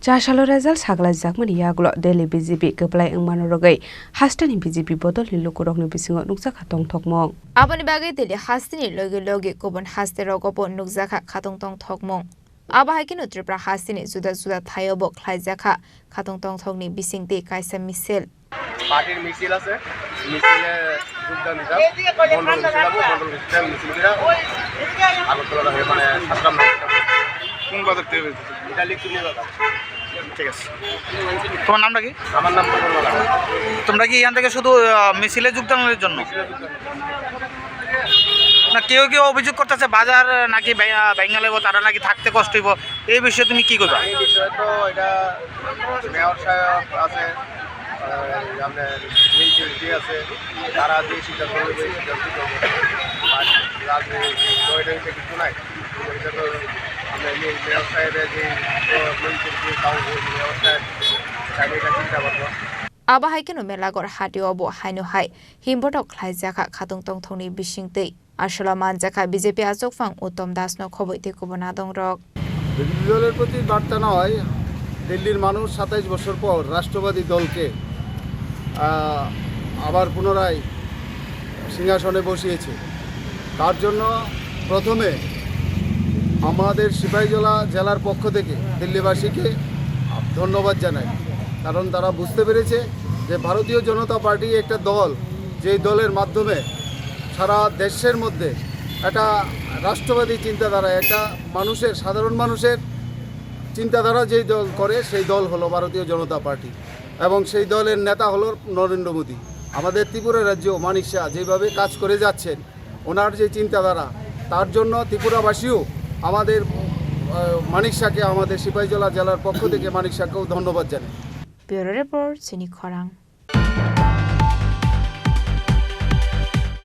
Chashalo result saglai jakmani yaglo Delhi BJP keplai engmano rogai hastani BJP bodol ni lukurokni bisingo nuksa khatong thokmong abani bagai Delhi hastini logi kobon haste rogobo nuksa khatong tong thokmong aba haikino Tripura hastini juda thayobo khlaijaka khatong tong thokni bisingte kaisa misel পার্টির মিছিল আছে মিছিলে যোগদান দিতাম Mondal system মিছিল করা আগরতলা হয়ে মানে সাতরাম কোন বাজার থেকে এটা লিখতে নিয়ে বাজার ঠিক আছে তোমার নামটা কি আমার নাম পটলওয়ালা তোমরা কি এখান থেকে শুধু মিছিলে যোগদানের জন্য না কেউ অভিযোগ করতেছে বাজার নাকি বেঙ্গলে তারা নাকি থাকতে কষ্ট হইব এই বিষয়ে তুমি কি করবা এই বিষয়ে তো এটা মেয়র সাহেব আছে আমাদের মিউনিসিপালিটি আছে তারা যে সিদ্ধান্ত নেবে সিদ্ধান্ত রাজনীতি কিছু নাই এটা তো আমরা মেয়র সাহেবের যে মিউনিসিপালিটি কাউন্সিল মেয়র সাহেব এটা চিন্তা করবো aba haikino melagor hatio obo haino hai himbotok khlaijaka khatung tong thoni bisingtei আসলা মানজাকা বিজেপি আজকফাং উত্তম দাস ন খবইতে কবনা দং রক বিরোধী দলের প্রতি বার্তা নয় দিল্লির মানুষ 27 বছর পর রাষ্ট্রবাদী দলকে আবার পুনরায় সিংহাসনে বসিয়েছে তার জন্য প্রথমে আমাদের সিপাহীজলা জেলার পক্ষ থেকে দিল্লিবাসীকে ধন্যবাদ জানাই কারণ তারা বুঝতে পেরেছে যে ভারতীয় জনতা পার্টি একটা দল যেই দলের মাধ্যমে সারা দেশের মধ্যে একটা রাষ্ট্রবাদী চিন্তাধারা একটা মানুষের সাধারণ মানুষের চিন্তাধারা যেই দল করে সেই দল হলো ভারতীয় জনতা পার্টি এবং সেই দলের নেতা হলো নরেন্দ্র মোদী আমাদের ত্রিপুরা রাজ্য মানিক শাহ যেভাবে কাজ করে যাচ্ছেন ওনার যে চিন্তাধারা তার জন্য ত্রিপুরাবাসীও আমাদের মানিক শাহকে আমাদের সিপাহীজলা জেলার পক্ষ থেকে মানিক শাহকেও ধন্যবাদ জানাই ব্যুরো রিপোর্ট সিনি খরাং।